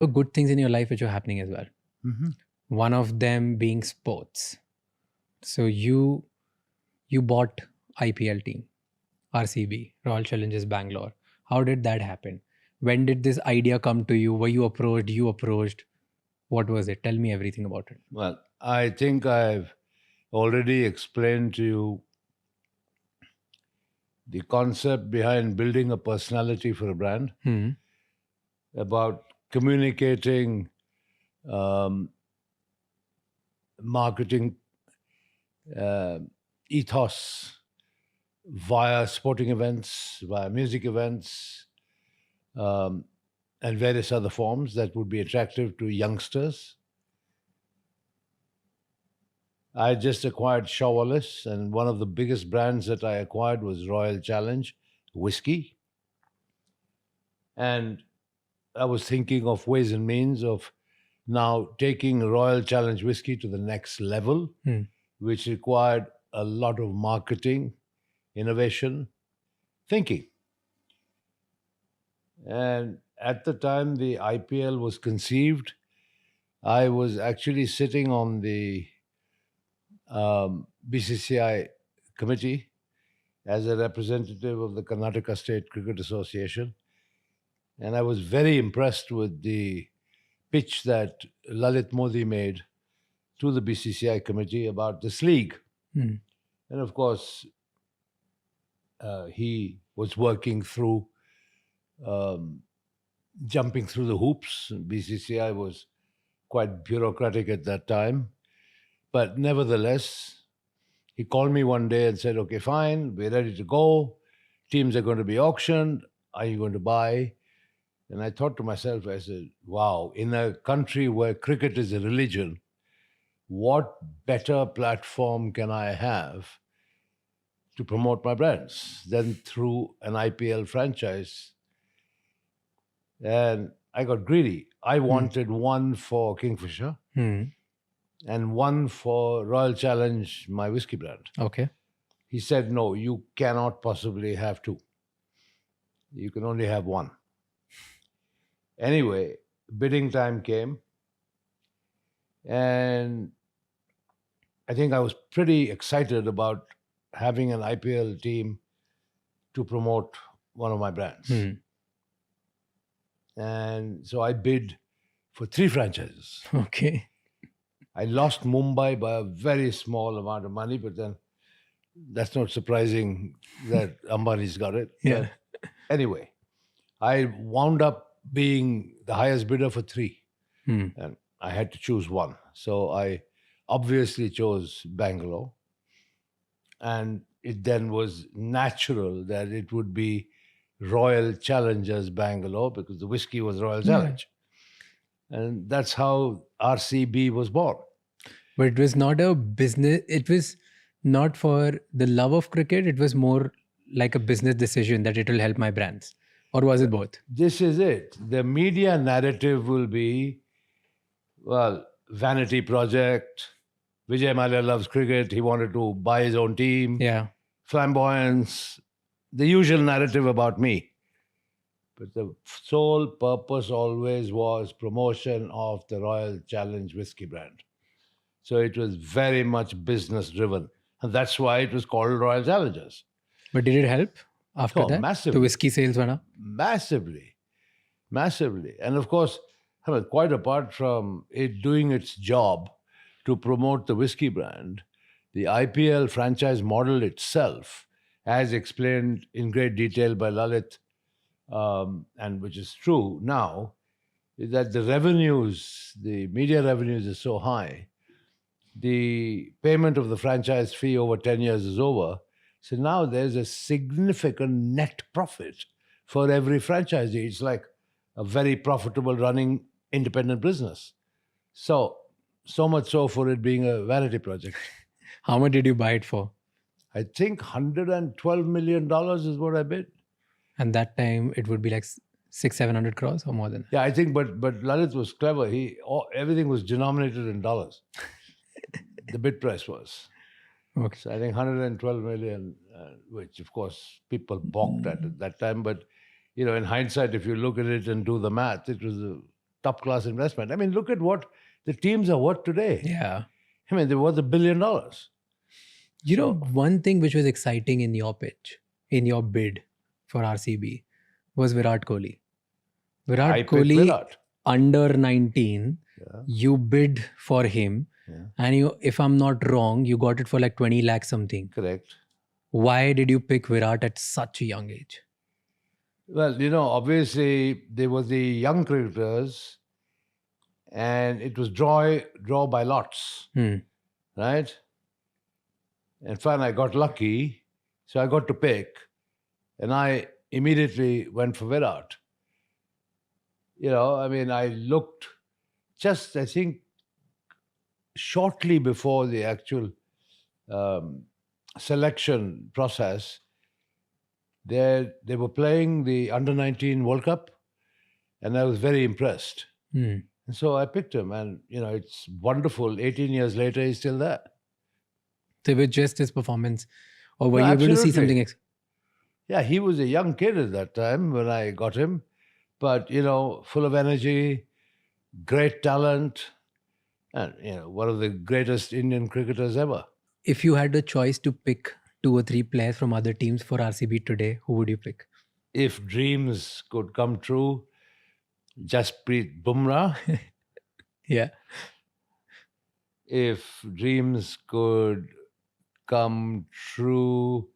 good things in your life which are happening as well. Mm-hmm. One of them being sports. So you bought IPL team, RCB, Royal Challengers Bangalore. How did that happen? When did this idea come to you? Were you approached? You approached? What was it? Tell me everything about it. Well, I think I've already explained to you the concept behind building a personality for a brand, Hmm. about communicating marketing uh, ethos via sporting events, via music events, um, and various other forms that would be attractive to youngsters. I just acquired Shaw Wallace, and one of the biggest brands that I acquired was Royal Challenge whiskey. And I was thinking of ways and means of now taking Royal Challenge whiskey to the next level, Hmm. which required a lot of marketing, innovation, thinking. And at the time the IPL was conceived, I was actually sitting on the BCCI committee as a representative of the Karnataka State Cricket Association. And I was very impressed with the pitch that Lalit Modi made to the BCCI committee about this league. Hmm. And of course, he was working through um, jumping through the hoops. BCCI was quite bureaucratic at that time. But nevertheless, he called me one day and said, okay, fine, we're ready to go. Teams are going to be auctioned. Are you going to buy? And I thought to myself, I said, wow, in a country where cricket is a religion, what better platform can I have to promote my brands than through an IPL franchise? And I got greedy. I wanted one for Kingfisher Hmm. and one for Royal Challenge, my whiskey brand. Okay. He said, no, you cannot possibly have two. You can only have one. Anyway, bidding time came, and I think I was pretty excited about having an IPL team to promote one of my brands. Hmm. And so I bid for three franchises. Okay. I lost Mumbai by a very small amount of money, but then that's not surprising that Ambani's got it. Yeah. But anyway, I wound up being the highest bidder for three, Hmm. and I had to choose one. So I obviously chose Bangalore. And it then was natural that it would be Royal Challengers Bangalore because the whiskey was Royal Challenge. And that's how RCB was born. But it was not a business. It was not for the love of cricket. It was more like a business decision that it will help my brands. Or was it both? This is it. The media narrative will be, well, vanity project. Vijay Malya loves cricket. He wanted to buy his own team. Yeah. Flamboyance. The usual narrative about me. But the sole purpose always was promotion of the Royal Challenge whiskey brand. So it was very much business driven. And that's why it was called Royal Challengers. But did it help after Oh, that? massively. The whiskey sales went up? Massively. Massively. And of course, I mean, quite apart from it doing its job to promote the whiskey brand, the IPL franchise model itself, as explained in great detail by Lalit, and which is true now, is that the revenues, the media revenues are so high, the payment of the franchise fee over 10 years is over. So now there's a significant net profit for every franchisee. It's like a very profitable running independent business. So much so for it being a vanity project. How much did you buy it for? I think $112 million is what I bid. And that time it would be like 600-700 crores or more than that. Yeah, I think, but Lalit was clever. Everything was denominated in dollars. The bid price was. Okay. So I think 112 million, which of course people balked at that time. But in hindsight, if you look at it and do the math, it was a top class investment. I mean, look at what the teams are worth today. Yeah. I mean, they're worth $1 billion. You know, So- one thing which was exciting in your pitch, in your bid for RCB, was Virat Kohli. Virat I picked Kohli, Virat. under 19, Yeah. you bid for him. Yeah. And you, if I'm not wrong, you got it for like 20 lakhs something. Correct. Why did you pick Virat at such a young age? Well, obviously they were the young cricketers, and it was draw by lots, right? And fine, I got lucky, so I got to pick, and I immediately went for Virat. I mean, I looked just, I think, shortly before the actual selection process. They were playing the Under-19 World Cup, and I was very impressed. And so I picked him, and it's wonderful. 18 years later, he's still there. So with just his performance, or were No, you able to see absolutely. something? Yeah, he was a young kid at that time when I got him, but full of energy, great talent, and one of the greatest Indian cricketers ever. If you had the choice to pick 2 or 3 players from other teams for RCB today, who would you pick? If dreams could come true, Jasprit Bumrah. Yeah. If dreams could come true,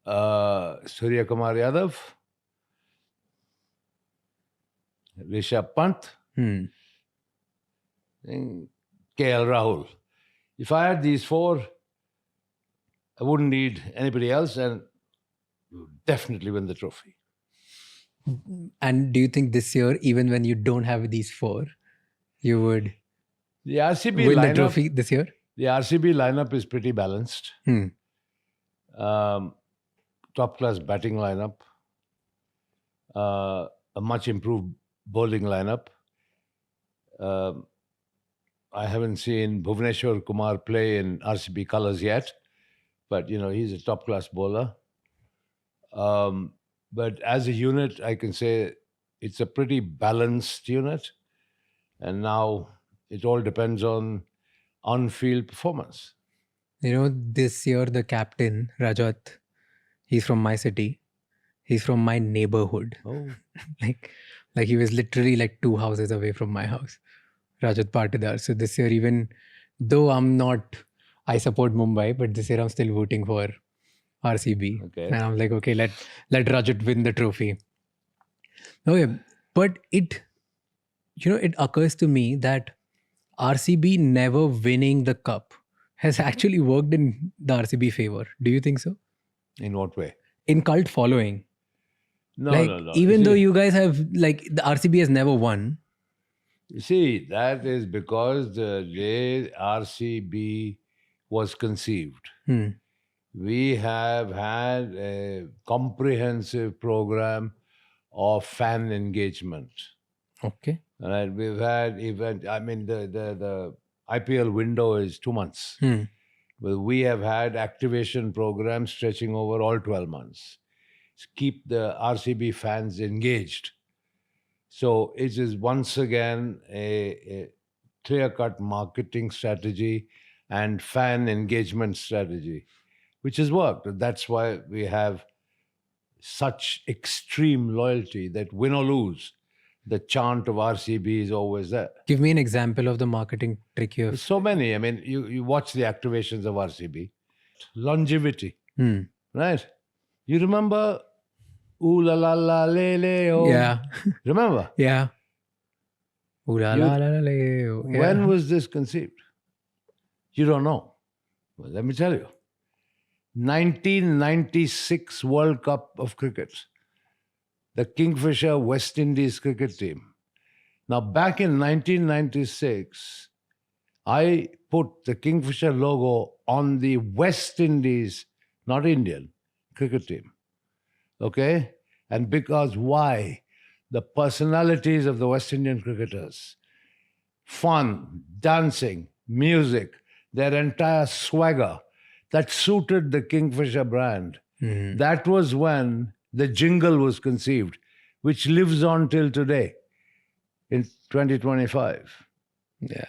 Surya Kumar Yadav, Rishabh Pant, and KL Rahul. If I had these 4, I wouldn't need anybody else, and would definitely win the trophy. And do you think this year, even when you don't have these 4, you would The RCB win the lineup, trophy this year? the RCB lineup is pretty balanced. Top class batting lineup, a much improved bowling lineup. I haven't seen Bhuvneshwar Kumar play in RCB colours yet, but he's a top class bowler. But as a unit, I can say it's a pretty balanced unit, and now it all depends on on-field performance. This year the captain, Rajat, he's from my city. He's from my neighborhood. Oh, like he was literally like 2 houses away from my house. Rajat Patidar. So this year, even though I support Mumbai, but this year I'm still voting for RCB. Okay. And I'm like, okay, let Rajat win the trophy. Okay, but it occurs to me that RCB never winning the cup has actually worked in the RCB favor. Do you think so? in what way? In cult following. No, like, no. Even though See, you guys have, like, the RCB has never won. you see, that is because the day RCB was conceived, we have had a comprehensive program of fan engagement. Okay. Right? We've had the IPL window is 2 months. Well, we have had activation programs stretching over all 12 months to keep the RCB fans engaged. So it is once again a clear-cut marketing strategy and fan engagement strategy, which has worked. That's why we have such extreme loyalty that win or lose, the chant of RCB is always there. Give me an example of the marketing trick you There's have. so many. I mean, you watch the activations of RCB. Longevity, right? You remember Ooh la la la le le oh? Yeah. Remember? Yeah. Ooh la la la la la, oh. Yeah. When was this conceived? You don't know. Well, let me tell you. 1996 World Cup of cricket. The Kingfisher West Indies cricket team. Now, back in 1996, I put the Kingfisher logo on the West Indies, not Indian, cricket team. Okay? And because why? The personalities of the West Indian cricketers. Fun, dancing, music, their entire swagger that suited the Kingfisher brand. That was when the jingle was conceived, which lives on till today. in 2025. Yeah.